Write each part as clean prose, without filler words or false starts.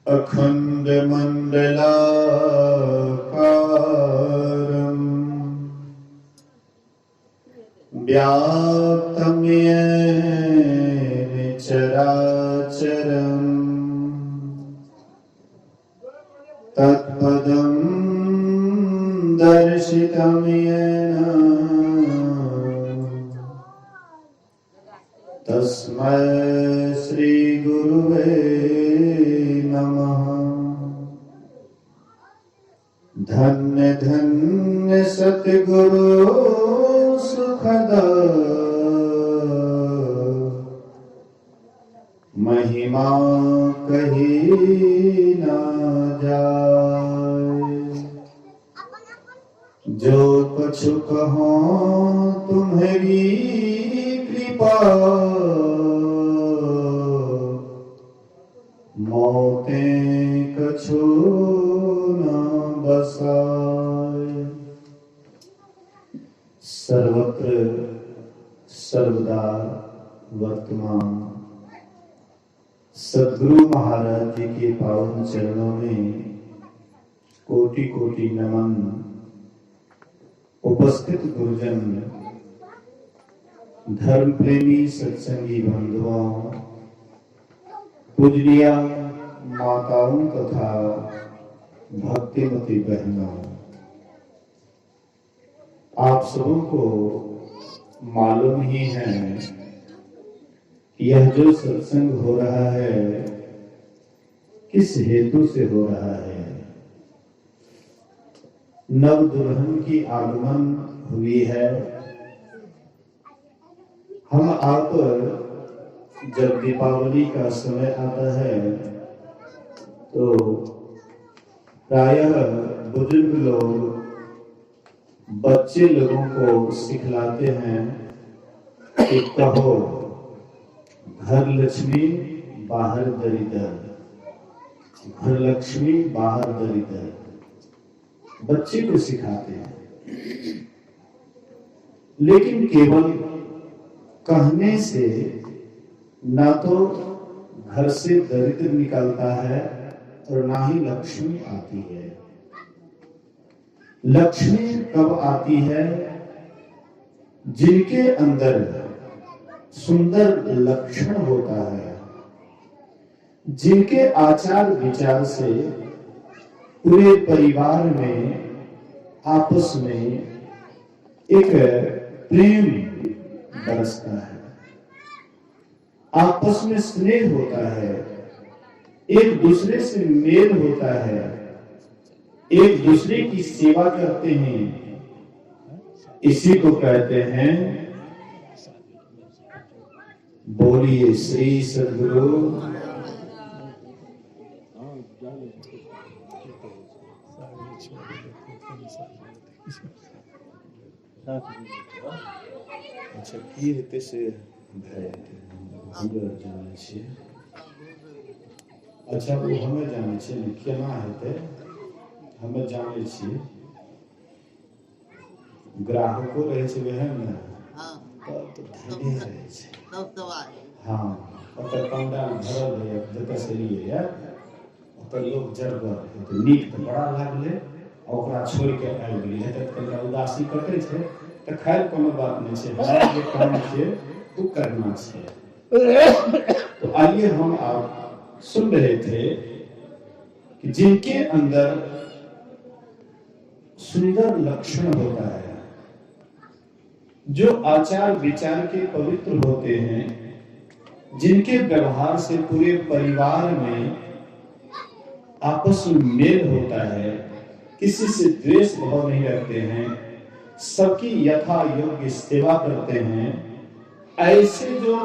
अखण्डमण्डलाकारम् व्याप्तं येन चराचरम् तत्पदं दर्शितं येन तस्मै श्री गुरुवे नमः। धन्य धन्य सतगुरु सुखदा महिमा कही ना जाए। जो कछु कहो तुम्हारी कृपा मौतें कछु न बसाए। सर्वत्र सर्वदा वर्तमान सद्गुरु महाराज जी के पावन चरणों में कोटि कोटि नमन। उपस्थित गुरुजन, धर्म प्रेमी सत्संगी बंधुओं, पूजनीय माताओं तथा भक्तिमती बहनों, आप सबों को मालूम ही है यह जो सत्संग हो रहा है किस हेतु से हो रहा है। नव दुल्हन की आगमन हुई है। हम आप जब दीपावली का समय आता है तो प्रायः बुजुर्ग लोग बच्चे लोगों को सिखलाते हैं कि कहो घर लक्ष्मी बाहर दरिद्र, घर लक्ष्मी बाहर दरिद्र। बच्चे को सिखाते हैं, लेकिन केवल कहने से ना तो घर से दरिद्र निकलता है और ना ही लक्ष्मी आती है। लक्ष्मी कब आती है? जिनके अंदर सुंदर लक्षण होता है, जिनके आचार विचार से पूरे परिवार में आपस में एक प्रेम बरसता है, आपस में स्नेह होता है, एक दूसरे से मेल होता है, एक दूसरे की सेवा करते हैं। इसी को कहते हैं बोलिए श्री सद्गुरु। अच्छा की हेतु से जाने छे। अच्छा वो हमें जाने छे केना हेतै हमें जाने छे। ग्राहको रहे छे वहन ने तो धन्य रहे छे। हाँ ओकर पंडाल भरल है जतऽ से लिए है ओकर लोग जरगर तो नीक तो बड़ा लागले ओकरा छोड़ के आबि गेली है। तऽ कनिटा उदासी कटे छे तो खैर कोनो बात नहीं छे। हमरा जे काम छे वो करना छे। तो आइए हम आप सुन रहे थे कि जिनके अंदर सुंदर लक्षण होता है, जो आचार विचार के पवित्र होते हैं, जिनके व्यवहार से पूरे परिवार में आपस में मेल होता है, किसी से द्वेष भाव नहीं रखते हैं, सबकी यथा योग्य सेवा करते हैं, ऐसे जो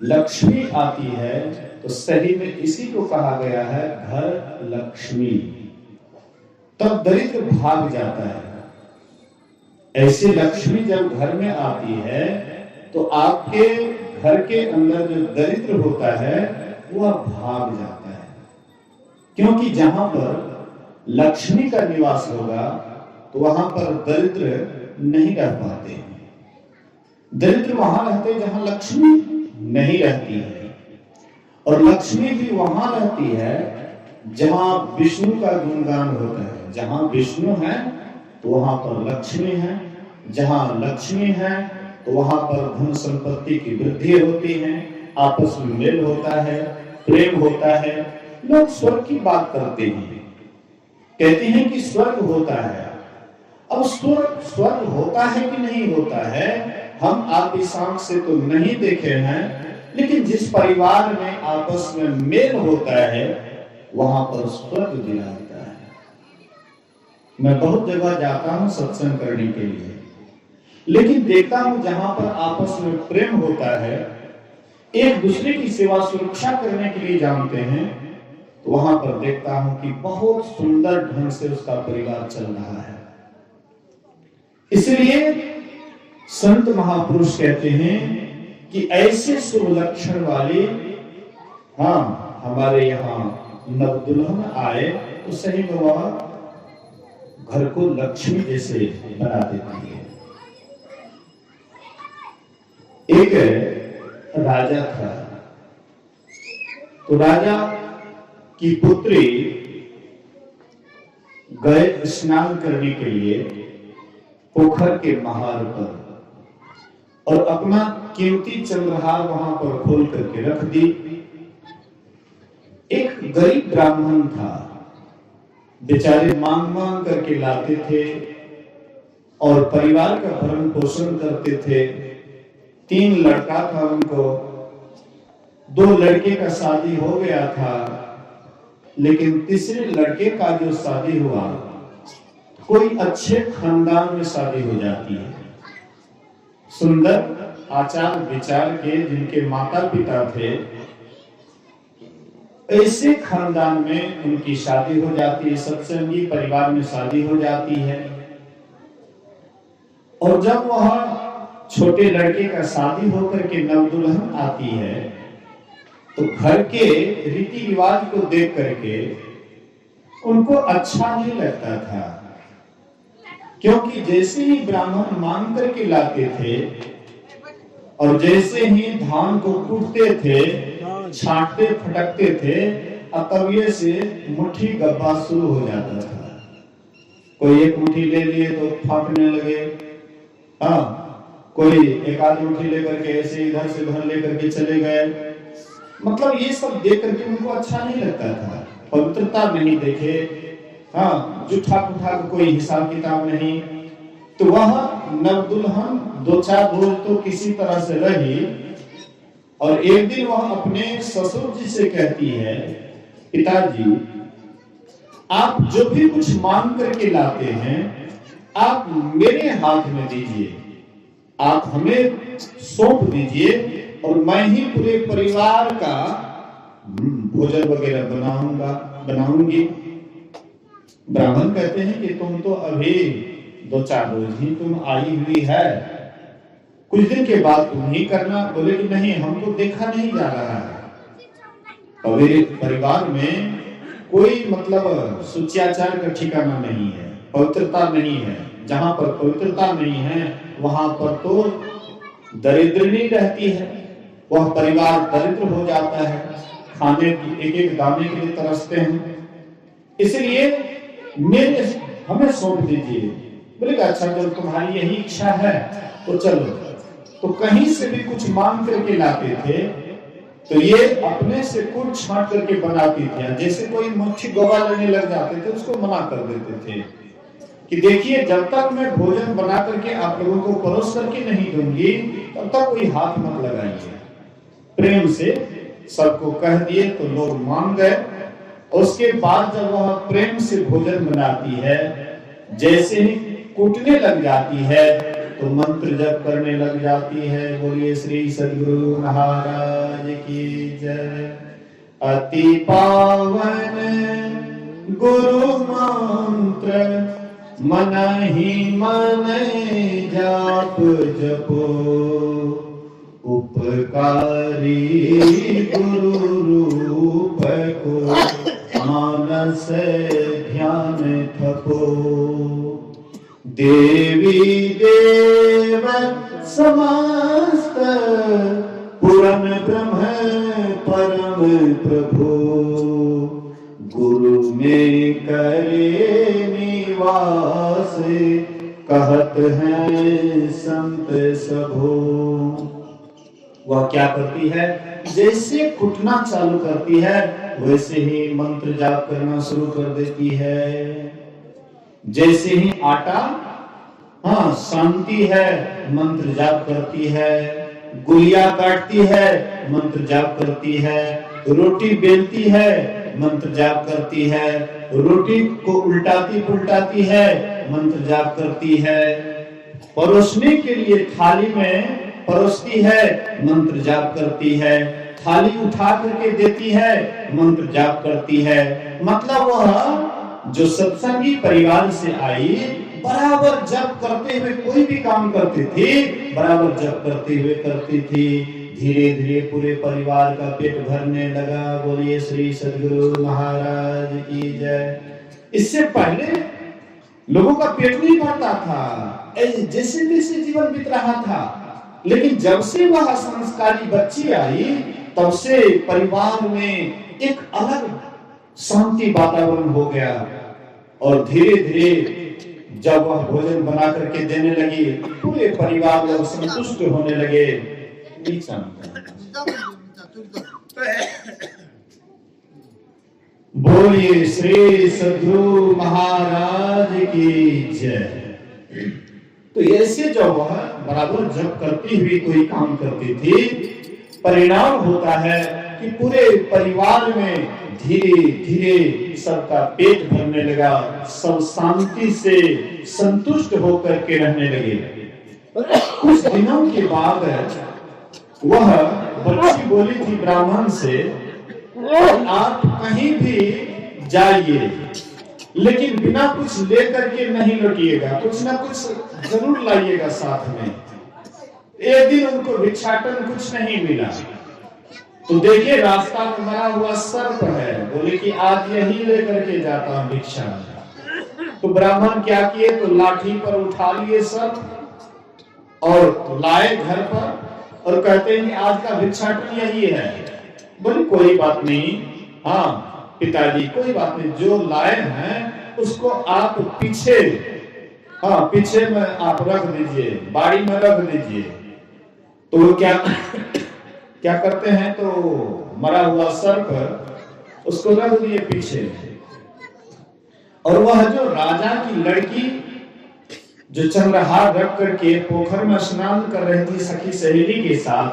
लक्ष्मी आती है तो सही में इसी को कहा गया है घर लक्ष्मी। तब दरिद्र भाग जाता है। ऐसी लक्ष्मी जब घर में आती है तो आपके घर के अंदर जो दरिद्र होता है वह भाग जाता है, क्योंकि जहां पर लक्ष्मी का निवास होगा तो वहां पर दरिद्र नहीं रह पाते। दरिद्र वहां रहते जहां लक्ष्मी नहीं रहती है। और लक्ष्मी भी वहां रहती है जहां विष्णु का गुणगान होता है। जहां विष्णु है तो वहां पर लक्ष्मी है, जहां लक्ष्मी है तो वहां पर धन संपत्ति की वृद्धि होती है, आपस में मेल होता है, प्रेम होता है। लोग स्वर्ग की बात करते हैं, कहते हैं कि स्वर्ग होता है। अब स्वर्ग होता है कि नहीं होता है, हम आप इस आंख से तो नहीं देखे हैं, लेकिन जिस परिवार में आपस में मेल होता है वहां पर स्वर्ग विराजता है। मैं बहुत जगह जाता हूं सत्संग करने के लिए, लेकिन देखता हूं जहां पर आपस में प्रेम होता है, एक दूसरे की सेवा सुरक्षा करने के लिए जानते हैं, तो वहां पर देखता हूं कि बहुत सुंदर ढंग से उसका परिवार चल रहा है। इसलिए संत महापुरुष कहते हैं कि ऐसे शुभ लक्षण वाले हमारे यहाँ नव दुल्हन आए तो सही में वह घर को लक्ष्मी जैसे बना देती है। एक राजा था, तो राजा की पुत्री गए स्नान करने के लिए पोखर के महार पर, और अपना कीमती चंद्रहार वहां पर खोल करके रख दी। एक गरीब ब्राह्मण था, बेचारे मांग मांग करके लाते थे और परिवार का भरण पोषण करते थे। 3 लड़का था उनको, 2 लड़के का शादी हो गया था, लेकिन तीसरे लड़के का जो शादी हुआ, कोई अच्छे खानदान में शादी हो जाती है, सुंदर आचार विचार के, जिनके माता पिता थे, ऐसे खानदान में उनकी शादी हो जाती है, सत्संगी परिवार में शादी हो जाती है। और जब वह छोटे लड़के का शादी होकर के नव दुल्हन आती है, तो घर के रीति रिवाज को देख करके उनको अच्छा नहीं लगता था, क्योंकि जैसे ही ब्राह्मण मांग करके लाते थे और जैसे ही धान को कूटते थे, छांटते फटकते थे, तविये से मुट्ठी गब्बा शुरू हो जाता था। कोई एक मुट्ठी ले लिए तो फाटने लगे, कोई एक आध मुट्ठी लेकर के ऐसे इधर से उधर लेकर के चले गए। मतलब ये सब देख करके उनको अच्छा नहीं लगता था, पवित्रता नहीं देखे, जूठा पुठा कोई हिसाब किताब नहीं। तो वह नव दुल्हन 2-4 रोज तो किसी तरह से रही, और एक दिन वह अपने ससुर जी से कहती है, पिताजी आप जो भी कुछ मांग करके लाते हैं आप मेरे हाथ में दीजिए, आप हमें सौंप दीजिए, और मैं ही पूरे परिवार का भोजन वगैरह बनाऊंगी। ब्राह्मण कहते हैं कि तुम तो अभी 2-4 रोज ही तुम आई हुई है, कुछ दिन के बाद तुम ही करना। बोले कि नहीं, हमको देखा नहीं जा रहा है, मेरे परिवार में कोई मतलब सुचाचार का ठिकाना नहीं है, पवित्रता नहीं है। जहां पर पवित्रता नहीं है वहां पर तो दरिद्रनी रहती है, वह परिवार दरिद्र हो जाता है, खाने की एक एक दाने के लिए तरसते हैं। इसलिए हमें सौंप दीजिए। बोले अच्छा, जब तुम्हारी यही इच्छा है तो चलो। तो कहीं से भी कुछ मांग करके लाते थे, तो ये अपने से कुछ छांट करके बनाती थी। जैसे कोई मच्छी गोवा लेने लग जाते थे, उसको मना कर देते थे कि देखिए, जब तक मैं भोजन बना करके आप लोगों को परोस करके नहीं दूंगी, तब तक कोई हाथ मत लगाइए। प्रेम से सबको कह दिए तो लोग मान गए। उसके बाद जब वह प्रेम से भोजन बनाती है, जैसे ही कूटने लग जाती है तो मंत्र जप करने लग जाती है। बोलिए श्री सद्गुरु महाराज की जय। अति पावन गुरु मंत्र मन ही मन जाप जपो, उपकारी गुरु रूप को मानस ध्यान थको। देवी देव समस्त पुरन ब्रह्म परम राम प्रभु, गुरु में करे निवास, कहत हैं संत सबो। वह क्या करती है, जैसे कुटना चालू करती है वैसे ही मंत्र जाप करना शुरू कर देती है। जैसे ही आटा शांति है, मंत्र जाप करती है। गुलिया काटती है, मंत्र जाप करती है। रोटी बेलती है, मंत्र जाप करती है। रोटी को उल्टाती पुल्टाती है, मंत्र जाप करती है। परोसने के लिए थाली में परोसती है, मंत्र जाप करती है। थाली उठा करके देती है, मंत्र जाप करती है। मतलब वह जो सत्संगी परिवार से आई, बराबर जप करते हुए कोई भी काम करती थी, बराबर जप करते हुए करती थी। धीरे धीरे पूरे परिवार का पेट भरने लगा। बोलिए श्री सद्गुरु महाराज की जय। इससे पहले लोगों का पेट नहीं भरता था, जैसे तैसे जीवन बीत रहा था। लेकिन जब से वह संस्कारी बच्ची आई, तब से परिवार में एक अलग शांति वातावरण हो गया। और धीरे धीरे जब वह भोजन बना करके देने लगी, पूरे परिवार लोग संतुष्ट होने लगे। बोलिए श्री सद्गुरु महाराज की जय। तो ऐसे जब वह बराबर जब करती हुई कोई काम करती थी, परिणाम होता है कि पूरे परिवार में धीरे धीरे सबका पेट भरने लगा। सब शांति से संतुष्ट होकर के रहने लगे। कुछ दिनों के बाद वह बच्ची बोली थी ब्राह्मण से, आप कहीं भी जाइए लेकिन बिना कुछ लेकर के नहीं लौटिएगा, कुछ ना कुछ जरूर लाइएगा साथ में। एक दिन उनको भिक्षाटन कुछ नहीं मिला, तो देखिए रास्ता में मरा हुआ सर्प है। बोले कि आज यही लेकर के जाता हूं भिक्षा। तो ब्राह्मण क्या किए, तो लाठी पर उठा लिए सर्प और लाए घर पर, और कहते हैं कि आज का भिक्षाटन यही है। बोले कोई बात नहीं, पिताजी कोई बात नहीं, जो लाए हैं उसको आप पीछे में आप रख दीजिए, बाड़ी में रख दीजिए। तो वो क्या करते हैं, तो मरा हुआ सर्प उसको रख दिए पीछे। और वह जो राजा की लड़की जो चंद्रहार रख करके पोखर में स्नान कर रही थी सखी सहेली के साथ,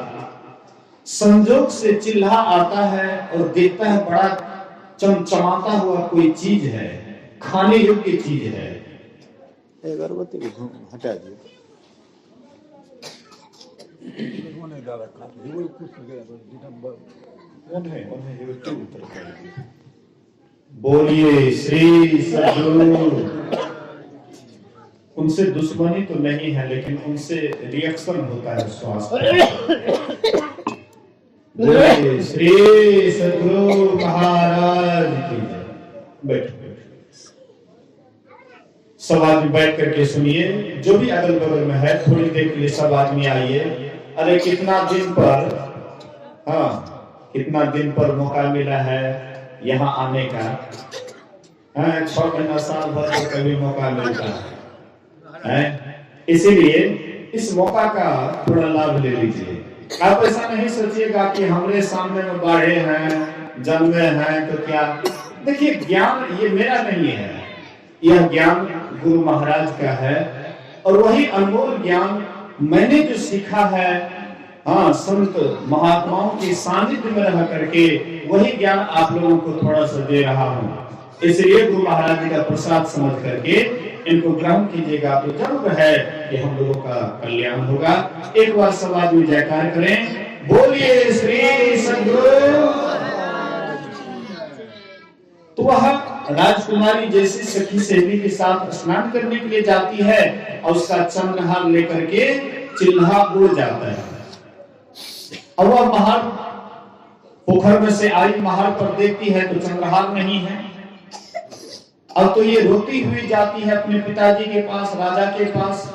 संजोग से चिल्हा आता है और देखता है बड़ा चमचमाता हुआ कोई चीज है, खाने योग्य चीज है। अगरबत्ती को हटा दिया। बोलिए श्री सद्गुरु। उनसे दुश्मनी तो नहीं है, लेकिन उनसे रिएक्शन होता है स्वास्थ्य। बोलिए श्री सद्गुरु महाराज की जय। बैठो सब आदमी बैठ करके सुनिए, जो भी अगल बगल में है थोड़ी देर के लिए सब आदमी आइए। अरे कितना दिन पर मौका मिला है यहाँ आने का। 6 महीना साल भर तो कभी मौका मिलता है। इसीलिए इस मौका का थोड़ा लाभ ले लीजिए। आप ऐसा नहीं सोचिएगा कि हमरे सामने में बाढ़े हैं, जन्मे हैं तो क्या। देखिए ज्ञान ये मेरा नहीं है, यह ज्ञान गुरु महाराज का है। और वही अनमोल ज्ञान मैंने जो सीखा है संत महात्माओं के सानिध्य में रह करके, वही ज्ञान आप लोगों को थोड़ा सा दे रहा हूं। इसलिए गुरु महाराज जी का प्रसाद समझ करके इनको ग्रहण कीजिएगा, तो जरूर है कि हम लोगों का कल्याण होगा। एक बार सब आदमी जयकार करें, बोलिए श्री सद्गुरु। तो वह राजकुमारी जैसे सखी सहेली के साथ स्नान करने के लिए जाती है और उसका चंद्रहार लेकर के चिल्हा उड़ जाता है। अब वह महार पोखर में से आई, महार पर देखती है तो चंद्रहार नहीं है। अब तो ये रोती हुई जाती है अपने पिताजी के पास, राजा के पास,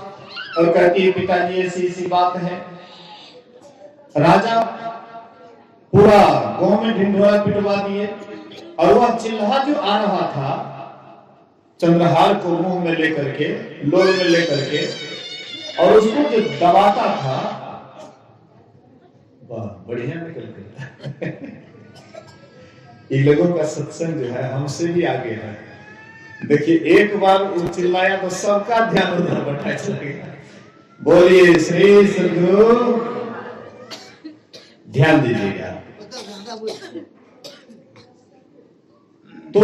और कहती है पिताजी ऐसी ऐसी बात है। राजा पूरा गांव में ढिंढोरा पिटवा दिए। और वह चिल्हा जो आ रहा था चंद्रहार को मुंह में लेकर के, लोल में लेकर के, और उसको जो दबाता था, वाह बढ़िया निकल गया। इन लोगों का सत्संग जो है हमसे भी आगे है। देखिए एक बार वो चिल्लाया तो सबका ध्यान उधर बढ़ा चला गया। बोलिए श्री सद्गुरु, ध्यान दीजिएगा। तो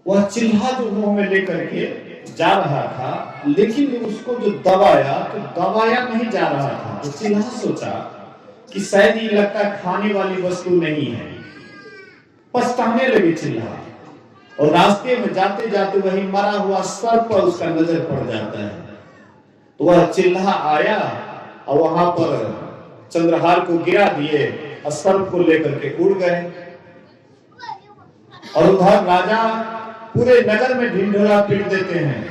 वह चिल्हा जो मुंह में लेकर के जा रहा था, लेकिन उसको जो दबाया तो दबाया नहीं जा रहा था। तो चिल्हा सोचा कि शायद ये लगता खाने वाली वस्तु नहीं है, पछताने लगे चिल्हा। और रास्ते में जाते जाते वही मरा हुआ सर्प पर उसका नजर पड़ जाता है। तो वह चिल्हा आया और वहां पर चंद्रहार को गिरा दिए और सर्प को लेकर के उड़ गए। और उधर राजा पूरे नगर में ढिंढोरा पीट देते हैं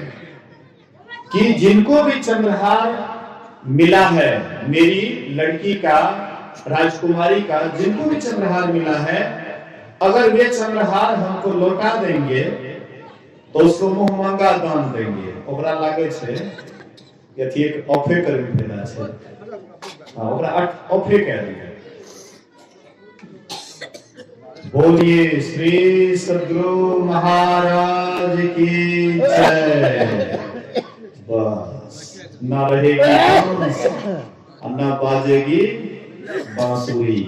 कि जिनको भी चंद्रहार मिला है, मेरी लड़की का, राजकुमारी का जिनको भी चंद्रहार मिला है, अगर वे चंद्रहार हमको लौटा देंगे तो उसको मुंह मांगा दान देंगे। ओकरा लागे छे यथी एक ऑफे करबी भेदा छे। हां ओकरा ऑफे कह दिया। बोलिए श्री सद्गुरु महाराज की जय। बस ना रहेगी ना बाजेगी बांसुरी।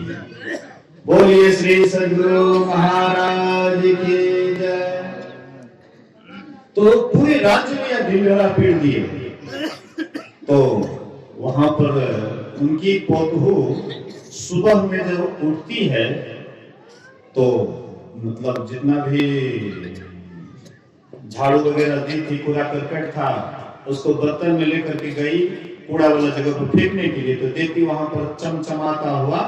बोलिए श्री सद्गुरु महाराज की जय। तो पूरे राज्य में यह ढिंढोरा पीट दिए। तो वहां पर उनकी पोतहू सुबह में जब उठती है तो मतलब जितना भी झाड़ू वगैरह दी थी, कूड़ा करकट था, उसको बर्तन में लेकर के गई कूड़ा वाला जगह पर फेंकने के लिए। तो देखती वहां पर चमचमाता हुआ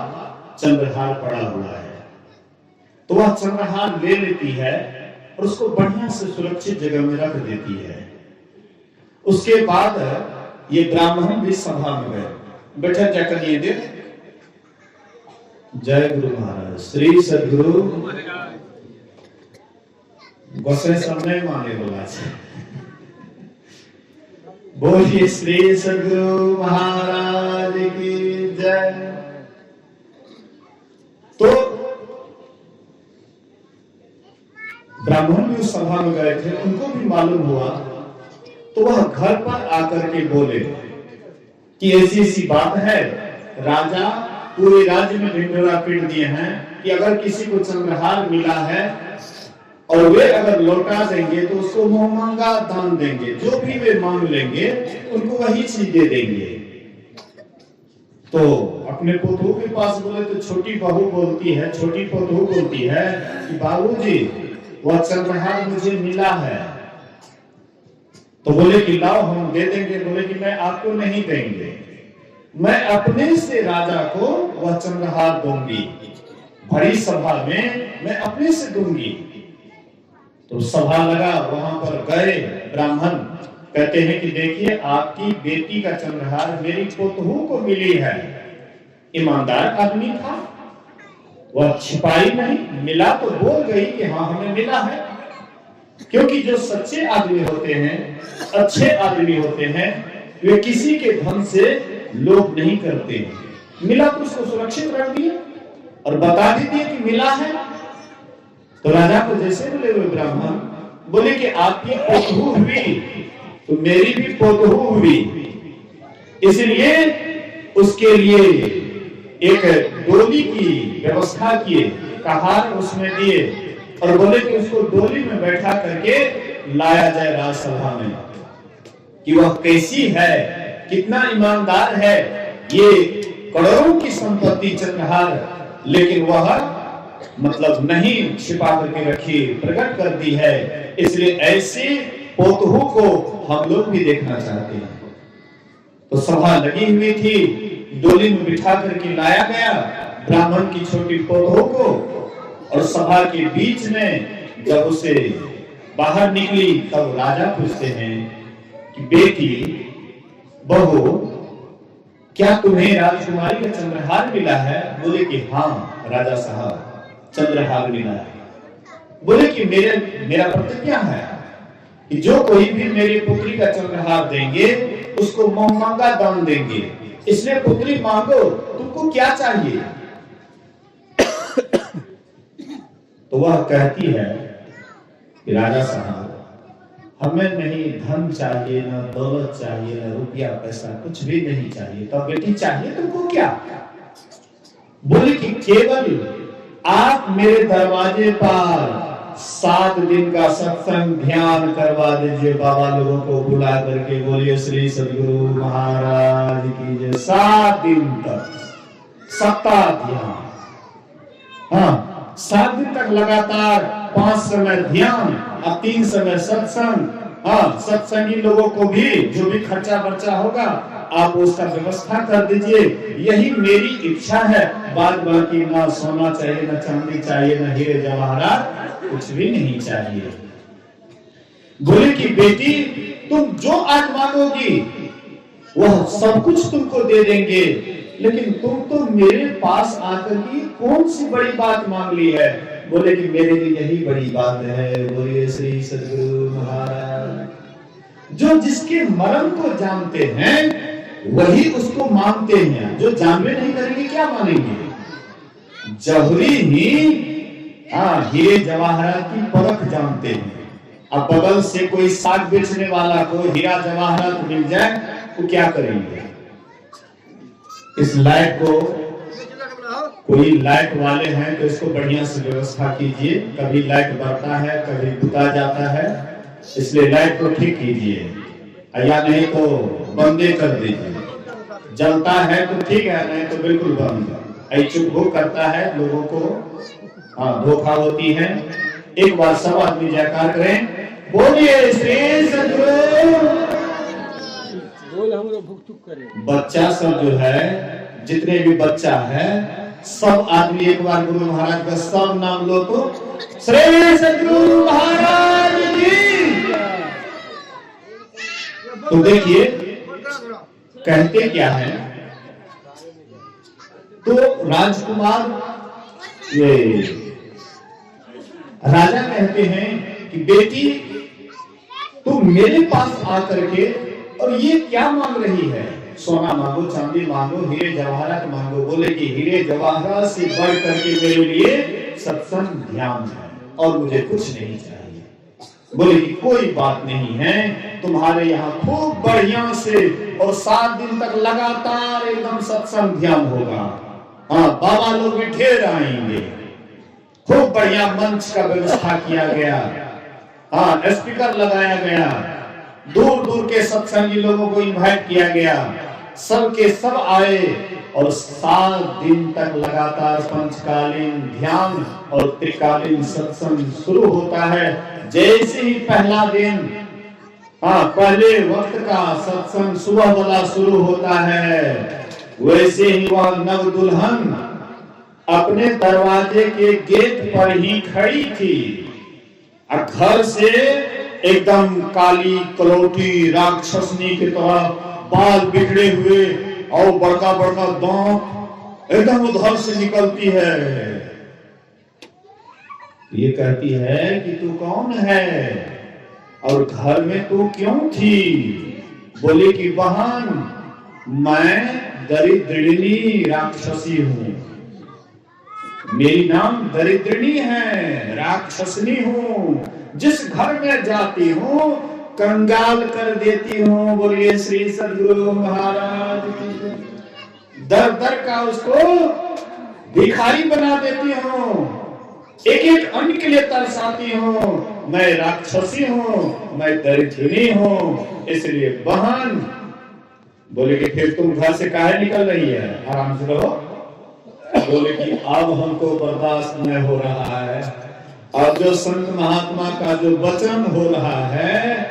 चंद्रहार पड़ा हुआ है। तो वह चंद्रहार ले लेती है और उसको बढ़िया से सुरक्षित जगह में रख देती है। उसके बाद ये ब्राह्मण भी सभा में गए। बैठक क्या करिए दे। जय गुरु महाराज। श्री सद्गुरु गोसाई सब नहीं माने बोला छे। बोलिए श्री सद्गुरु महाराज की जय। तो ब्राह्मण भी उस सभा में गए थे, उनको भी मालूम हुआ। तो वह घर पर आकर के बोले कि ऐसी ऐसी बात है, राजा पूरे राज्य में ढिंढोरा पीट दिए हैं कि अगर किसी को चंद्रहार मिला है और वे अगर लौटा देंगे तो उसको मुंह मांगा दान देंगे। जो भी वे मांग लेंगे उनको वही चीज दे देंगे। तो अपने पोतों के पास बोले तो छोटी बहू बोलती है, छोटी पोतों बोलती है कि बाबूजी वह चंद्रहार मुझे मिला है। तो बोले कि लाओ हम दे देंगे। बोले कि मैं आपको नहीं देंगे, मैं अपने से राजा को वह चंद्रहार दूंगी, भरी सभा में मैं अपने से दूंगी। तो सभा लगा, वहां पर गए ब्राह्मण, कहते हैं कि देखिए आपकी बेटी का चंद्रहार मेरी पोतहू को मिली है। ईमानदार आदमी था, वह छिपाई नहीं, मिला तो बोल गई कि हाँ हमें मिला है। क्योंकि जो सच्चे आदमी होते हैं, अच्छे आदमी होते हैं, वे किसी के धन से लोभ नहीं करते। मिला तो उसको सुरक्षित रख दिया और बता भी दिया कि मिला है। तो राजा को जैसे बोले हुए ब्राह्मण बोले कि आपकी पोतहू हुई तो मेरी भी पोतहू हुई, इसलिए उसके लिए एक डोली की व्यवस्था किए, कहार उसमें दिए और बोले कि उसको डोली में बैठा करके लाया जाए राजसभा में कि वह कैसी है, कितना ईमानदार है। ये करोड़ों की संपत्ति चंद्रहार, लेकिन वह मतलब नहीं छिपा करके रखी, प्रकट कर दी है। इसलिए ऐसे पोतहू को हम लोग भी देखना चाहते हैं। तो सभा लगी हुई थी, डोली में बिठा करके लाया गया ब्राह्मण की छोटी पोतहू को। और सभा के बीच में जब उसे बाहर निकली तब राजा पूछते हैं कि बेटी, बहू, क्या तुम्हें राजकुमारी का चंद्रहार मिला है? बोले कि हाँ राजा साहब, चंद्रहार मिला है। बोले कि मेरा प्रतिज्ञा है कि जो कोई भी मेरी पुत्री का चंद्रहार देंगे उसको मोहमांगा दान देंगे, इसलिए पुत्री मांगो, तुमको क्या चाहिए? तो वह कहती है कि राजा साहब, हमें नहीं धन चाहिए, ना दौलत चाहिए, ना रुपया पैसा, कुछ भी नहीं चाहिए। तो बेटी चाहिए तुमको क्या? बोले कि केवल आप मेरे दरवाजे पर 7 दिन का सत्संग ध्यान करवा दीजिए, बाबा लोगों को बुला करके। बोलिए श्री सद्गुरु महाराज की जय। 7 दिन तक सप्ताह ध्यान, हाँ 7 दिन तक लगातार 5 समय ध्यान और 3 समय सत्संग। हाँ, सत्संगी लोगों को भी जो भी खर्चा बर्चा होगा आप उसका व्यवस्था कर दीजिए, यही मेरी इच्छा है। बाद बाकी ना सोना चाहिए, ना चांदी चाहिए, ना हीरे जवाहरात, कुछ भी नहीं चाहिए। बोले कि बेटी तुम जो आज मांगोगी वह सब कुछ तुमको दे देंगे, लेकिन तुम तो मेरे पास आकर की कौन सी बड़ी बात मांग ली है? बोले कि मेरे लिए यही बड़ी बात है। बोलिए श्री सद्गुरु महाराज। जो जिसके मर्म को जानते हैं वही उसको मांगते हैं, जो जानवे नहीं करेंगे क्या मानेंगे? जबरी ही हीरे जवाहरात की परख जानते हैं। अब बगल से कोई साग बेचने वाला को हीरा जवाहरात मिल जाए तो क्या करेंगे? इस लाइट को, कोई लाइट वाले हैं तो इसको बढ़िया से व्यवस्था कीजिए। कभी लाइट बढ़ता है, कभी बुता जाता है, इसलिए लाइट को ठीक कीजिए, या नहीं तो बंदे कर दीजिए। जलता है तो ठीक है, नहीं तो बिल्कुल बंद। चुप करता है, लोगों को धोखा होती है। एक बार सब आदमी जयकार करें, बोलिए श्री सद्गुरु। बच्चा सब जो है, जितने भी बच्चा है, सब आदमी एक बार गुरु महाराज का सब नाम लो तो श्री सद्गुरु महाराज की। तो देखिए कहते क्या है, तो राजकुमार ये राजा कहते हैं कि बेटी तुम मेरे पास आकर के और ये क्या मांग रही है? सोना मांगो, चांदी मांगो, हीरे जवाहरात मांगो। बोले कि हीरे जवाहरात से बढ़ करके मेरे लिए सत्संग ध्यान है और मुझे कुछ नहीं चाहिए। बोले कि कोई बात नहीं है, तुम्हारे यहाँ खूब बढ़िया से और 7 दिन तक लगातार एकदम सत्संग ध्यान होगा। हाँ, बाबा लोग भी ढेर आएंगे। खूब बढ़िया मंच का व्यवस्था किया गया, हाँ स्पीकर लगाया गया, दूर दूर के सत्संगी लोगों को इनवाइट किया गया, सब के सब आए और 7 दिन तक लगातार पंचकालीन ध्यान और त्रिकालीन सत्संग शुरू होता है। जैसे ही पहला दिन, पहले वक्त का सत्संग सुबह वाला शुरू होता है, वैसे ही वह नव दुल्हन अपने दरवाजे के गेट पर ही खड़ी थी। घर से एकदम काली कलौटी राक्षसनी की तरह बाल बिखरे हुए और बड़का बड़का दांत एकदम उधर से निकलती है। ये कहती है कि तू कौन है और घर में तू क्यों थी? बोले कि बहन, मैं दरिद्रिणी राक्षसी हूँ, मेरी नाम दरिद्रिणी है, राक्षसनी हूँ। जिस घर में जाती हूँ कंगाल कर देती हूँ। बोलिए श्री सद्गुरु महाराज की। दर दर का उसको भिखारी बना देती हूँ, एक एक अन्न के लिए तरसाती हूँ। मैं राक्षसी हूँ, मैं दरिद्रिणी हूँ, इसलिए बहन। बोले कि फिर तुम घर से काहे निकल रही है? आराम से रहो। बोले कि अब हमको बर्दाश्त नहीं हो रहा है, अब जो संत महात्मा का जो वचन हो रहा है,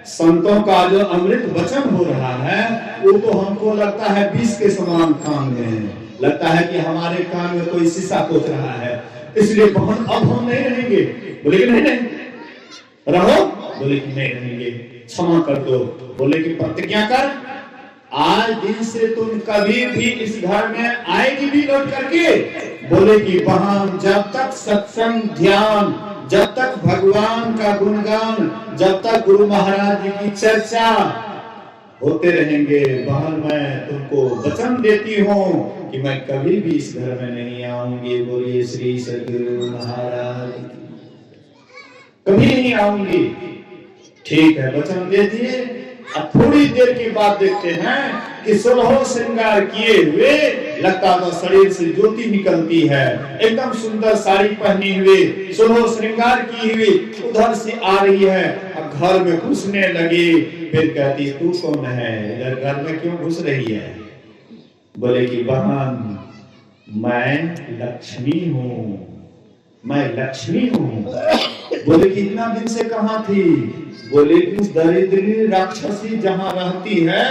संतों का जो अमृत वचन हो रहा है, वो तो हमको लगता है विष के समान कान में, लगता है कि हमारे कान में कोई शीशा पोत रहा है, इसलिए बहन अब हम नहीं रहेंगे। बोले कि नहीं रहो। बोले कि नहीं रहेंगे, क्षमा कर दो। बोले कि प्रतिज्ञा कर, आज दिन से तुम कभी भी इस घर में आएगी भी लौट करके? बोले कि बहन, जब तक सत्संग ध्यान, जब तक भगवान का गुणगान, जब तक गुरु महाराज जी की चर्चा होते रहेंगे, बहन मैं तुमको वचन देती हूँ कि मैं कभी भी इस घर में नहीं आऊंगी। बोलिए श्री सद्गुरु महाराज, कभी नहीं आऊंगी। ठीक है, वचन दे दिए। अब थोड़ी देर के बाद देखते हैं कि 16 श्रृंगार किए हुए, लगता तो शरीर से ज्योति निकलती है, एकदम सुंदर साड़ी पहनी हुई, 16 श्रृंगार की हुई उधर से आ रही है, अब घर में घुसने लगी। फिर कहती तू कौन है, इधर घर में क्यों घुस रही है? बोले कि बहन मैं लक्ष्मी हूँ, मैं लक्ष्मी हूँ। बोले कि इतना दिन से कहाँ थी? बोले कि उस दरिद्री राक्षसी जहाँ रहती है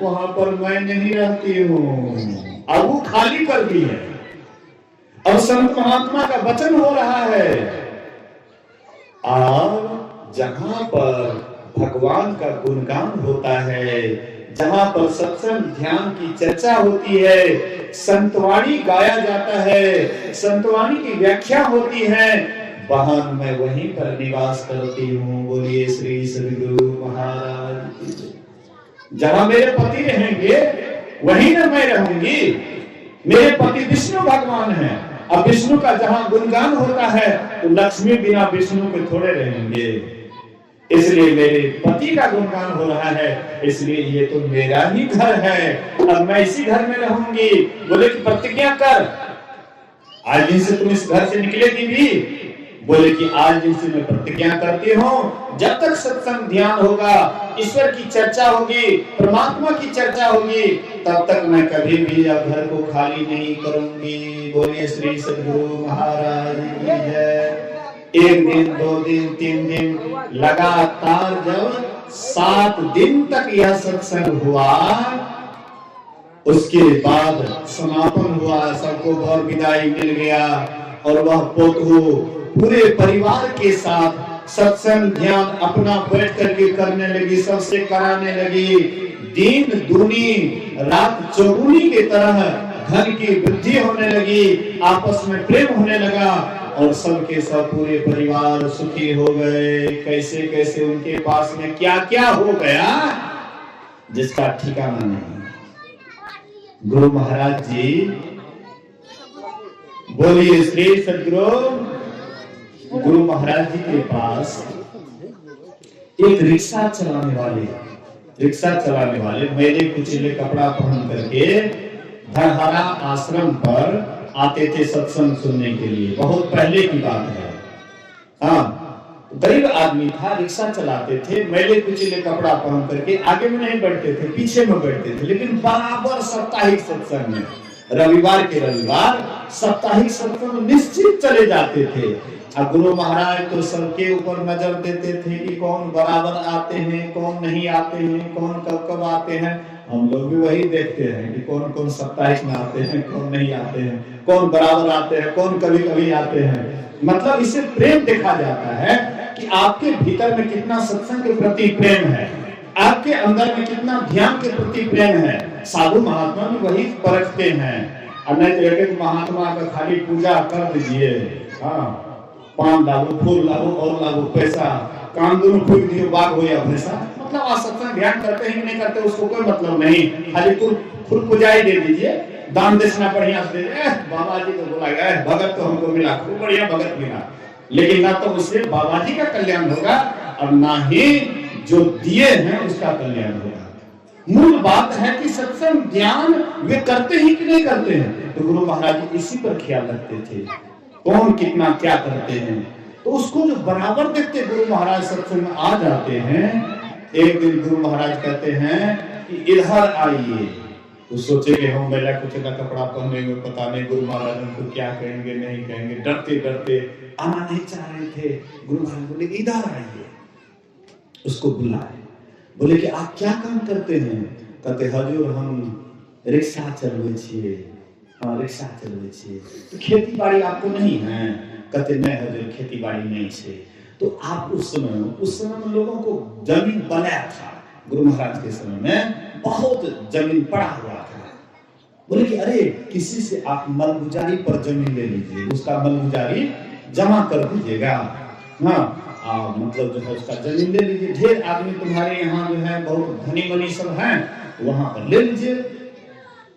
वहां पर मैं नहीं रहती हूँ, अब वो खाली कर दी है। अब संत महात्मा का वचन हो रहा है, और जहां पर भगवान का गुणगान होता है, जहां पर सत्संग ध्यान की चर्चा होती है, संतवाणी गाया जाता है, संतवाणी की व्याख्या होती है, बहन मैं वहीं पर निवास करती हूँ। बोलिए श्री सद्गुरु महाराज। जहां मेरे पति रहेंगे वहीं न मैं रहूंगी। मेरे पति विष्णु भगवान हैं, अब विष्णु का जहां गुणगान होता है तो लक्ष्मी बिना विष्णु के थोड़े रहेंगे, इसलिए मेरे पति का गुणगान हो रहा है, इसलिए ये तो मेरा ही घर है, अब मैं इसी घर में रहूंगी। बोले कि प्रतिज्ञा कर, आज दिन से तुम इस घर से निकलेगी भी? बोले कि आज दिन से मैं प्रतिज्ञा करती हूँ, जब तक सत्संग ध्यान होगा, ईश्वर की चर्चा होगी, परमात्मा की चर्चा होगी, तब तक मैं कभी भी अब घर को खाली नहीं करूंगी। बोलिए श्री सद्गुरु महाराज की जय। 1 दिन 2 दिन 3 दिन लगातार जब 7 दिन तक यह सत्संग हुआ, उसके बाद समापन हुआ, सबको बहुत विदाई मिल गया, और वह पोतू पूरे परिवार के साथ सत्संग ध्यान अपना बैठ करके करने लगी, सबसे कराने लगी। दिन दूनी रात चौगुनी की तरह धन की वृद्धि होने लगी, आपस में प्रेम होने लगा, और सबके सब पूरे परिवार सुखी हो गए। कैसे कैसे उनके पास में क्या क्या हो गया जिसका ठिकाना नहीं। गुरु महाराज जी, बोलिए श्री सद्गुरु। गुरु महाराज जी के पास एक रिक्शा चलाने वाले मेले कुचले कपड़ा पहन करके धरहरा आश्रम पर आते थे सत्संग सुनने के लिए। बहुत पहले की बात है। हाँ, गरीब आदमी था, रिक्शा चलाते थे, मेले कुचले कपड़ा पहन करके आगे में नहीं बैठते थे, पीछे में बैठते थे, लेकिन बराबर साप्ताहिक सत्संग में रविवार के रविवार साप्ताहिक सत्संग निश्चित चले जाते थे। अब गुरु महाराज तो सबके ऊपर नजर देते थे कि कौन बराबर आते हैं, कौन नहीं आते हैं, कौन कब कब आते हैं। हम लोग भी वही देखते हैं कि कौन कौन साप्ताहिक में आते हैं, कौन नहीं आते हैं, कौन बराबर आते हैं, कौन कभी कभी आते हैं। मतलब इससे प्रेम देखा जाता है कि आपके भीतर में कितना सत्संग के प्रति प्रेम है, आपके अंदर में कितना ध्यान के प्रति प्रेम है। साधु महात्मा भी वही परखते हैं। और नहीं तो एक महात्मा का खाली पूजा कर दीजिए, हाँ, पान लाओ, फूल लाओ और लाओ, पैसा काम दोनों फूल दियो, बाग हो या भैसा, मतलब आप सत्संग ध्यान करते हैं कि नहीं करते उसको कोई मतलब नहीं, खाली फूल पूजा ही दे दीजिए, दान दक्षिणा बढ़िया से दे दे। बाबा जी को बुला गया, भगत तो हमको मिला, खूब बढ़िया भगत मिला, लेकिन ना तो उससे बाबा जी का कल्याण होगा और ना ही जो दिए हैं उसका कल्याण होगा। मूल बात है कि सत्संग ज्ञान वे करते ही कि नहीं करते हैं। तो गुरु महाराज जी इसी पर ख्याल रखते थे, कौन कितना क्या करते हैं, तो उसको जो बराबर देखते गुरु महाराज सत्संग में आ जाते हैं। एक दिन गुरु महाराज कहते हैं कि इधर आइए, तो सोचे कि हम मेला कुछ का कपड़ा पहने में पता नहीं गुरु महाराज हमको क्या कहेंगे नहीं कहेंगे, डरते डरते आना नहीं चाह रहे थे। गुरु महाराज बोले इधर आइए, उसको बुलाए, बोले कि आप क्या काम करते हैं? कहते हजूर हम रिक्शा चलवे छिए। हाँ, रिक्शा चलवे छिए। तो खेती बाड़ी आपको नहीं है? कहते नहीं हजूर खेती बाड़ी नहीं छे। तो आप उस समय में लोगों को जमीन बनाया था, गुरु महाराज के समय में बहुत जमीन पड़ा हुआ था। बोले कि अरे किसी से आप मलगुजारी पर जमीन ले लीजिए, उसका मलगुजारी जमा कर दीजिएगा। हाँ मतलब जो है उसका जमीन ले लीजिए, ढेर आदमी तुम्हारे यहाँ जो है बहुत धनी मनी सब हैं, वहां पर ले लीजिए।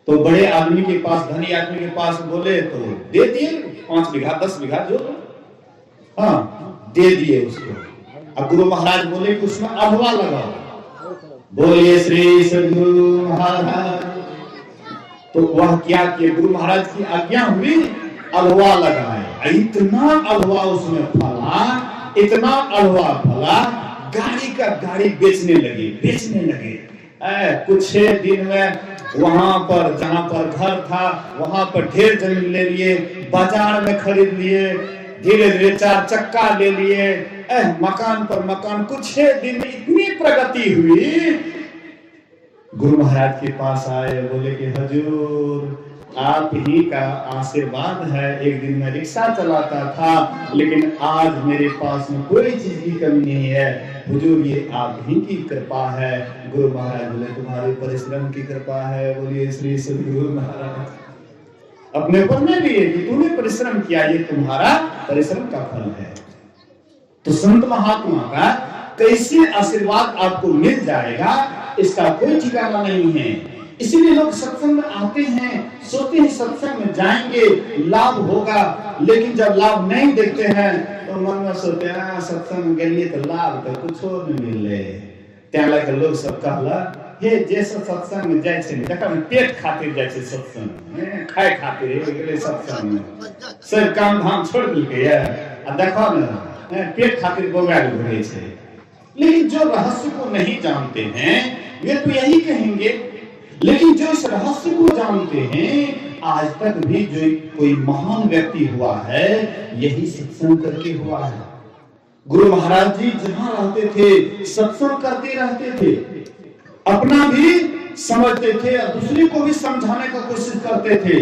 तो बड़े आदमी के पास, धनी आदमी के पास बोले तो दे दिए 5 बीघा 10 बीघा जो हाँ दे दिए उसको। अब गुरु महाराज बोले कि उसमें अहवा लगाओ, बोलिए श्री सद्गुरु महाराज। तो वह क्या किया, गुरु महाराज की आज्ञा हुई, अहवा लगाए। इतना अहवा उसमें फला, इतना अहवा फला, गाड़ी का गाड़ी बेचने लगे। कुछ 6 दिन में वहां पर जहां पर घर था वहां पर ढेर जमीन ले लिए, बाजार में खरीद लिए, धीरे धीरे 4 चक्का ले लिए, मकान पर मकान। कुछ 6 दिन में इतनी प्रगति हुई, गुरु महाराज के पास आए, बोले कि हजूर आप ही का आशीर्वाद है, एक दिन मैं रिक्शा चलाता था लेकिन आज मेरे पास में कोई चीज की कमी नहीं है, हुजूर ये आप ही की कृपा है। गुरु महाराज बोले तुम्हारे परिश्रम की कृपा है। बोलिए श्री सद्गुरु महाराज। अपने ऊपर नहीं लिए कि तूने परिश्रम किया, ये तुम्हारा परिश्रम का फल है। तो संत महात्मा का कैसे आशीर्वाद आपको मिल जाएगा इसका कोई ठिकाना नहीं है। इसीलिए लोग सत्संग में आते हैं, सोचते हैं सत्संग में जाएंगे लाभ होगा, लेकिन जब लाभ नहीं देखते हैं तो मन में सोचते हैं सत्संग के लिए तो लाभ तो कुछ और नहीं मिले। त्या लगे लोग सब कहला हे जैसे सत्संग में जाए छे देखा में पेट खातिर जाए छे सत्संग में, खाए खातिर गेले सत्संग में, सब काम धाम छोड़ दिलके आ देखा ना पेट खातिर बोगाल घुरे छे। लेकिन जो रहस्य को नहीं जानते हैं वे तो यही कहेंगे, लेकिन जो इस रहस्य को जानते हैं, आज तक भी जो कोई महान व्यक्ति हुआ है यही सत्संग करके हुआ है। गुरु महाराज जी जहां रहते थे सत्संग करते रहते थे, अपना भी समझते थे और दूसरे को भी समझाने का कोशिश करते थे।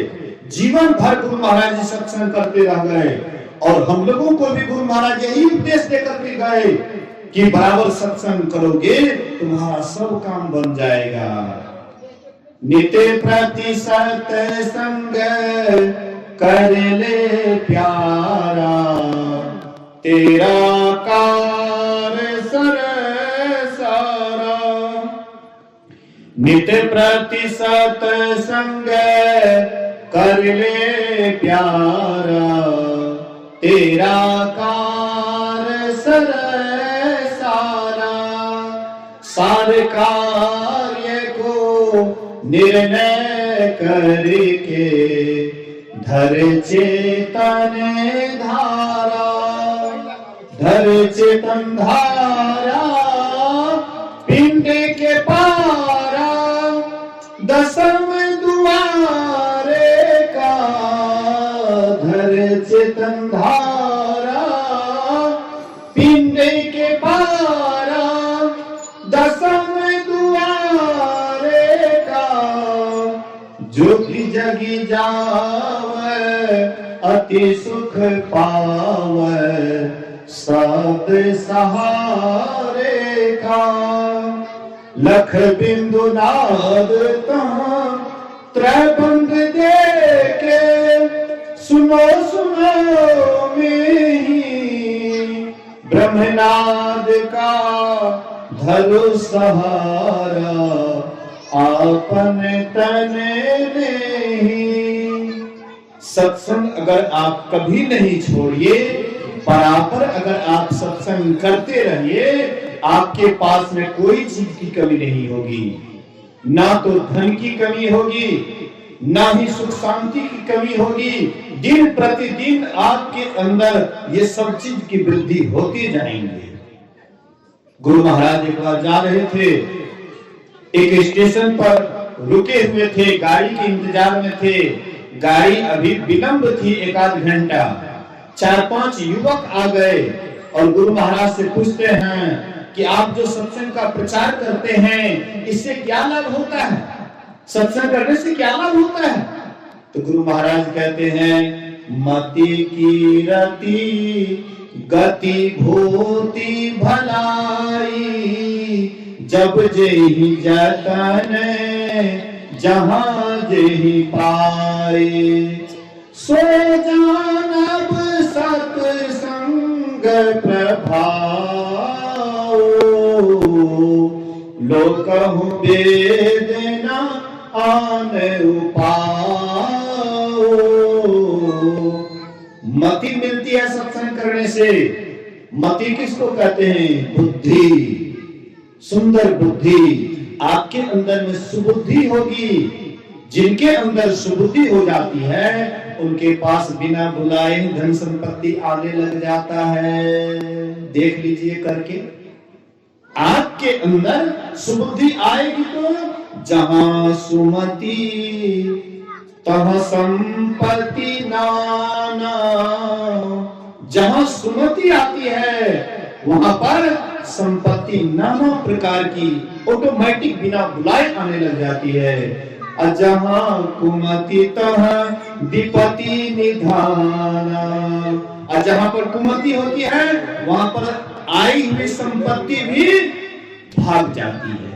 जीवन भर गुरु महाराज जी सत्संग करते रह गए और हम लोगों को भी गुरु महाराज यही उपदेश देकर के गए कि बराबर सत्संग करोगे तुम्हारा सब काम बन जाएगा। नित्य प्रति सत्संग कर ले प्यारा, तेरा कार सर सारा। नित्य प्रति सत्संग कर ले प्यारा, तेरा कार सर सारा। सारे कार्य को निर्णय करके धर चेतन धारा, धर चेतन धारा पिंड के पारा। दसम दुआरे का धर चेतन धारा पिंड के पारा। दसम दुआरे का जो भी जगी जावे अति सुख पावे, सब सहारे का। लख बिंदु नाद त्रैबंद देके, सुनो सुनो में ब्रह्मनाद का धरो सहारा। आपन तन नहीं। सत्संग अगर आप कभी नहीं छोड़िए, बराबर अगर आप सत्संग करते रहिए, आपके पास में कोई चीज की कमी नहीं होगी। ना तो धन की कमी होगी, ना ही सुख शांति की कमी होगी। दिन प्रतिदिन आपके अंदर ये सब चीज की वृद्धि होती जाएंगे। गुरु महाराज एक बार जा रहे थे, एक स्टेशन पर रुके हुए थे, गाड़ी के इंतजार में थे। गाड़ी अभी विलंब थी, 1 आध घंटा। 4-5 युवक आ गए और गुरु महाराज से पूछते हैं कि आप जो सत्संग का प्रचार करते हैं इससे क्या लाभ होता है, सत्संग करने से क्या लाभ होता है? तो गुरु महाराज कहते हैं मति की रति गति भूति भलाई, जब जेहि जतन जहां जेहि पाए, सो जानब सत्संग प्रभाओ, लोकहु वेद न आन उपाओ। मति मिलती है सत्संग करने से। मति किसको कहते हैं? बुद्धि, सुंदर बुद्धि। आपके अंदर में सुबुद्धि होगी। जिनके अंदर सुबुद्धि हो जाती है उनके पास बिना बुलाए धन संपत्ति आने लग जाता है। देख लीजिए करके, आपके अंदर सुबुद्धि आएगी तो जहां सुमति तहां संपत्ति नाना। जहां सुमति आती है वहां पर संपत्ति नाना प्रकार की ऑटोमेटिक बिना बुलाए आने लग जाती है। अजहां कुमति तहां विपत्ति निधाना। और जहां पर कुमति होती है वहां पर आई हुई संपत्ति भी भाग जाती है।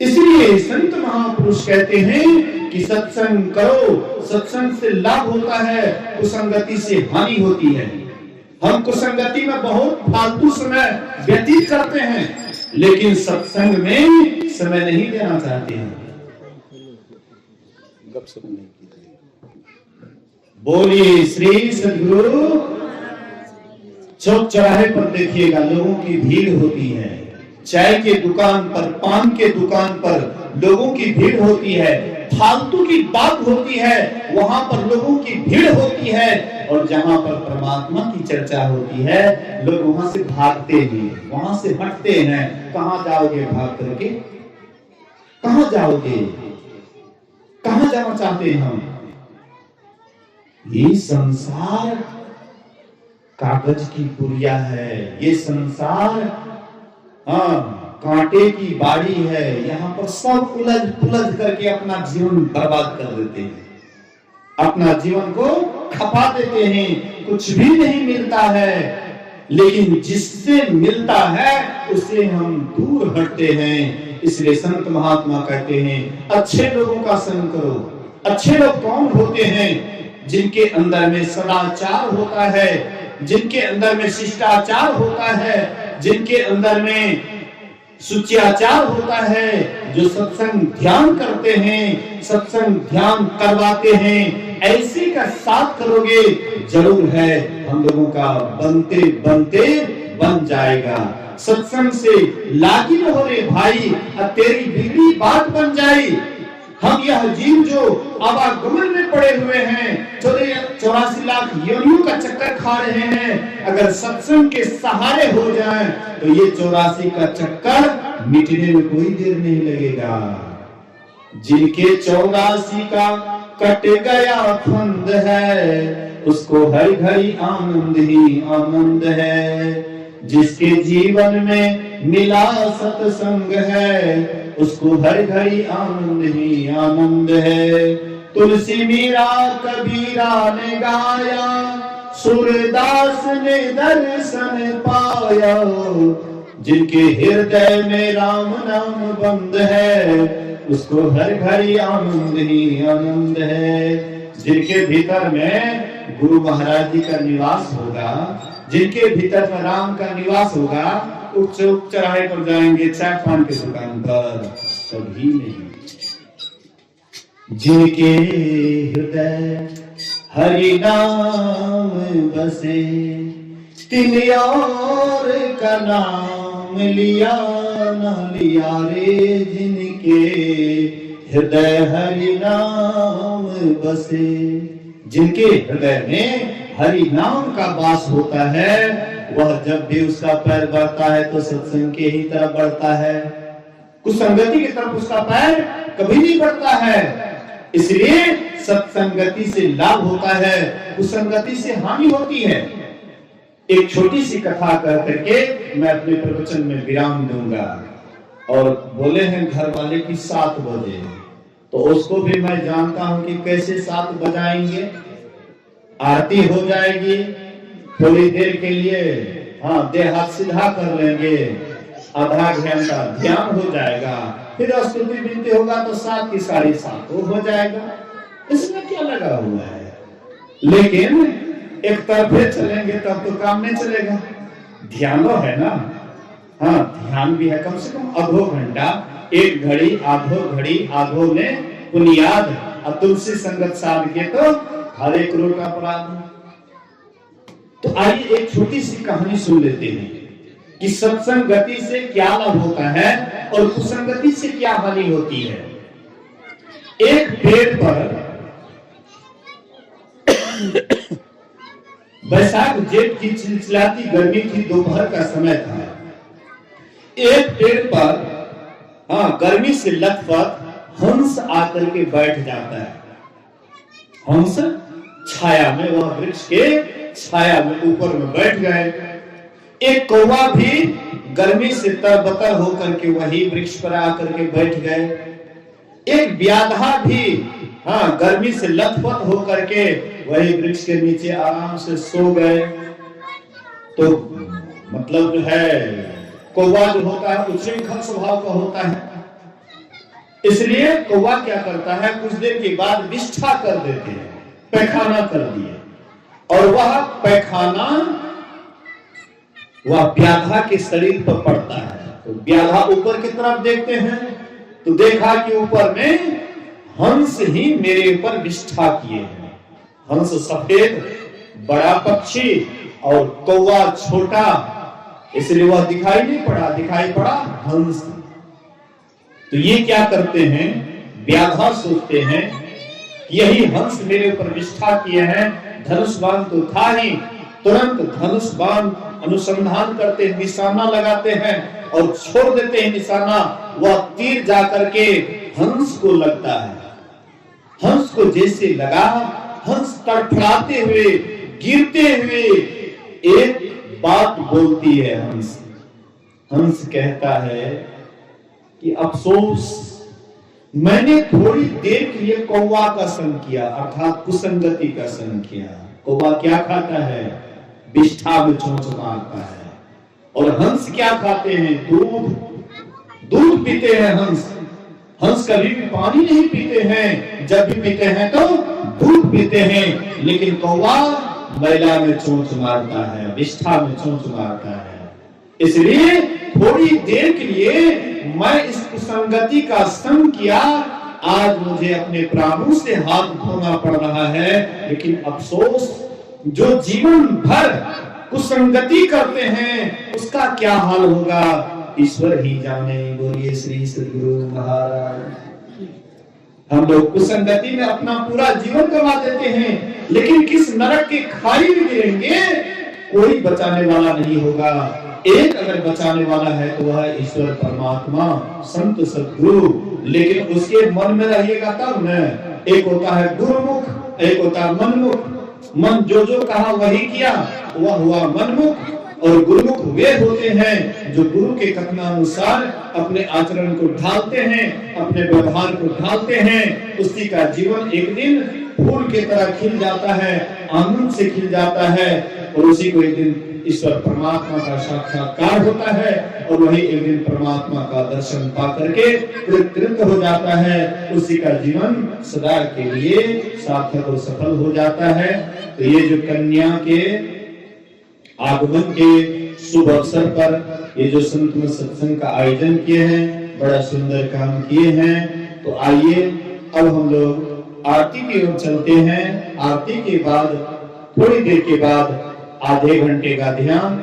इसलिए संत महापुरुष कहते हैं कि सत्संग करो, सत्संग से लाभ होता है, कुसंगति से हानि होती है। हम कुसंगति में बहुत फालतू समय व्यतीत करते हैं, लेकिन सत्संग में समय नहीं देना चाहते हैं। बोलिए श्री सद्गुरु। चौक चौराहे पर देखिएगा लोगों की भीड़ होती है, चाय के दुकान पर, पान के दुकान पर लोगों की भीड़ होती है, फालतू की बात होती है, वहां पर लोगों की भीड़ होती है। और जहां पर परमात्मा की चर्चा होती है लोग वहां से भागते हैं, वहां से हटते हैं। कहां जाओगे भाग करके? कहां जाओगे? कहां जाना चाहते हैं हम? ये संसार कागज की पुड़िया है, ये संसार कांटे की बाड़ी है। यहाँ पर सब उलझ पुलझ करके अपना जीवन बर्बाद कर देते हैं, अपना जीवन को खपा देते हैं। कुछ भी नहीं मिलता है, लेकिन जिससे मिलता है उससे हम दूर हटते हैं। इसलिए संत महात्मा कहते हैं अच्छे लोगों का संग करो। अच्छे लोग कौन होते हैं? जिनके अंदर में सदाचार होता है, जिनके अंदर में शिष्टाचार होता है, जिनके अंदर में सुचियाचार होता है, जो सत्संग ध्यान करते हैं, सत्संग ध्यान करवाते हैं। ऐसे का साथ करोगे जरूर है हम लोगों का बनते बनते बन जाएगा। सत्संग से लागी न हो रे भाई, अब तेरी बिगड़ी बात बन जाए। हम यह जीव जो आवागमन में पड़े हुए हैं, 84 लाख योनियों का चक्कर खा रहे हैं, अगर सत्संग के सहारे हो जाएं तो ये 84 का चक्कर मिटने में कोई देर नहीं लगेगा। जिनके 84 का कट गया फंद है, उसको हर घड़ी आनंद ही आनंद है। जिसके जीवन में मिला सत्संग है, उसको हर घड़ी आनंद ही आनंद है। तुलसी मीरा कबीरा ने गाया, सूरदास ने दर्शन पाया। जिनके हृदय में राम नाम बंद है, उसको हर घड़ी आनंद ही आनंद है। जिनके भीतर में गुरु महाराज जी का निवास होगा, जिनके भीतर में राम का निवास होगा, चौक चौराहे पर जाएंगे चाय पान की दुकान पर, कभी नहीं। जिनके हृदय हरि नाम बसे, तिन और का नाम लिया न लिया रे। जिनके हृदय हरि नाम बसे, जिनके हृदय में हरि नाम का वास होता है, वह जब भी उसका पैर बढ़ता है तो सत्संग के ही तरफ बढ़ता है। कुसंगति की तरफ उसका पैर कभी नहीं बढ़ता है। इसलिए सत्संगति से लाभ होता है, कुसंगति से हानि होती है। एक छोटी सी कथा कह करके मैं अपने प्रवचन में विराम दूंगा। और बोले हैं घर वाले की 7 बजे, तो उसको भी मैं जानता हूं कि कैसे 7 बजाएंगे। आरती हो जाएगी, थोड़ी देर के लिए देह हाथ सीधा कर लेंगे, आधा घंटा ध्यान हो जाएगा, फिर स्तुति विनती होगा तो 7 की 7:30 हो जाएगा। इसमें क्या लगा हुआ है? लेकिन एक तरफे चलेंगे तब तो काम नहीं चलेगा। ध्यान है ना, हाँ ध्यान भी है, कम से कम आधो घंटा, 1 घड़ी आधो में पुनियाद और तुलसी संगत साध के तो हर 1 करोड़ का अपराध। तो आइए एक छोटी सी कहानी सुन लेते हैं कि सत्संगति से क्या लाभ होता है और कुसंगति से क्या हानि होती है। एक पेड़ पर बैसाख जेठ की चिलचिलाती गर्मी थी, दोपहर का समय था। एक पेड़ पर गर्मी से लथपथ हंस आकर के बैठ जाता है। हंस छाया में, वह वृक्ष के छाया में ऊपर में बैठ गए। एक कौवा भी गर्मी से तरबतर होकर के वही वृक्ष पर आकर के बैठ गए। एक व्याधा भी गर्मी से लथपथ होकर के वही वृक्ष के नीचे आराम से सो गए। तो मतलब जो है कौवा जो होता है उच्छृंखल स्वभाव का होता है, इसलिए कौवा क्या करता है, कुछ देर के बाद विष्ठा कर देते हैं, पैखाना कर दिए, और वह पैखाना वह व्याधा के शरीर पर पड़ता है। तो व्याधा ऊपर की तरफ देखते हैं तो देखा कि ऊपर में हंस ही मेरे ऊपर विष्ठा किए हैं। हंस सफेद बड़ा पक्षी और कौवा छोटा, इसलिए वह दिखाई नहीं पड़ा, दिखाई पड़ा हंस। तो ये क्या करते हैं, व्याधा सोचते हैं यही हंस मेरे ऊपर विष्ठा किए हैं। धनुष बाण तो था ही, तुरंत धनुष बाण अनुसंधान करते निशाना लगाते हैं और छोड़ देते हैं निशाना। वह तीर जाकर के हंस को लगता है। हंस को जैसे लगा, हंस तड़फड़ाते हुए गिरते हुए एक बात बोलती है हंस। हंस कहता है कि अफसोस, मैंने थोड़ी देर के लिए कौवा का संग किया, अर्थात कुसंगति का संग किया। कौवा क्या खाता है, विष्ठा में चोंच मारता है, और हंस क्या खाते हैं, दूध पीते हैं। हंस कभी भी पानी नहीं पीते हैं, जब भी पीते हैं तो दूध पीते हैं। लेकिन कौवा मैला में चोंच मारता है, विष्ठा में चोंच मारता है। इसलिए थोड़ी देर के लिए मैं इस कुसंगति का संग किया, आज मुझे अपने प्राणों से हाथ धोना पड़ रहा है। लेकिन अफसोस, जो जीवन भर कुसंगति करते हैं उसका क्या हाल होगा, ईश्वर ही जाने। बोलिए श्री सद्गुरु महाराज। हम लोग कुसंगति में अपना पूरा जीवन गवा देते हैं, लेकिन किस नरक की खाई में गिरेंगे कोई बचाने वाला नहीं होगा। एक अगर बचाने वाला है तो वह ईश्वर परमात्मा संत सद्गुरु, लेकिन उसके मन में रहिएगा तब न। एक होता है गुरुमुख, एक होता है मनमुख। मन जो कहा वही किया, वह हुआ मनमुख, और गुरुमुख वे होते हैं जो गुरु के कथनानुसार अपने आचरण को ढालते हैं, अपने व्यवहार को ढालते हैं। उसी का जीवन एक दिन फूल की तरह खिल जाता है, आनंद से खिल जाता है, और उसी को एक दिन ईश्वर परमात्मा का साक्षात्कार होता है, और वही एक दिन परमात्मा का दर्शन पा करके कृतकृत हो जाता है। उसी का जीवन सदा के लिए सार्थक और सफल हो जाता है। तो ये जो कन्या के आगमन के शुभ अवसर पर ये जो संत में सत्संग का आयोजन किए हैं, बड़ा सुंदर काम किए हैं। तो आइए अब हम लोग आरती की ओर चलते हैं। आरती के बाद थोड़ी देर के बाद आधे घंटे का ध्यान